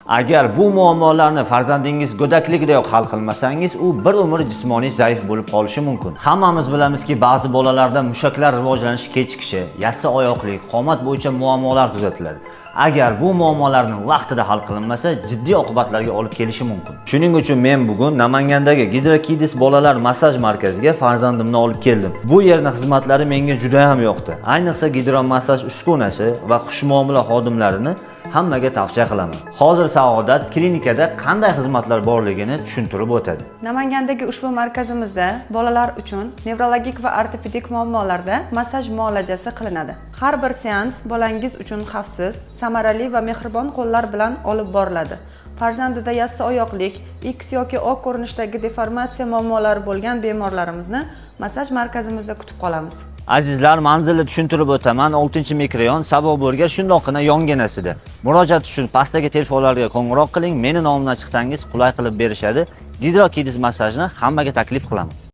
Agar bu muammolarni farzandingiz go'dakligidayoq hal qilmasangiz, u bir umr jismoniy zaif bo'lib qolishi mumkin. Hammamiz bilamizki, ba'zi bolalarda mushaklar rivojlanishi kechikishi, yassi oyoqlik, qomat bo'yicha muammolar kuzatiladi. Agar bu muammolarni vaqtida hal qilinmasa, jiddiy oqibatlarga olib kelishi mumkin. Shuning uchun men bugun Namangandagi Hydrokidis bolalar massaj markaziga farzandimni olib keldim. Bu yerning xizmatlari menga juda ham yoqdi. Ayniqsa gidromassaj uskunasi va xushmuomala xodimlarini hammaga tavsiya qilaman. Hozir Saodat klinikada qanday xizmatlar borligini tushuntirib o'tadi. Namangandagi ushbu markazimizda bolalar uchun nevrologik va ortopedik muammolarda massaj muolajasi qilinadi. Har bir seans bolangiz uchun xavfsiz, samarali va mehribon qo'llar bilan olib boriladi. Farzandida yassi oyoqlik, X yoki O ko'rinishdagi deformatsiya muammolari bo'lgan bemorlarimizni massaj markazimizda kutib qolamiz. Azizlar, manzilni tushuntirib o'taman. 6-mikroyon Saboburga shundoqqina yonginasida. Murojaat uchun pastdagi telefonlarga qo'ng'iroq qiling. Meni nomimdan chiqsangiz qulay qilib berishadi. Hydrokidis massajni hammaga taklif qilaman.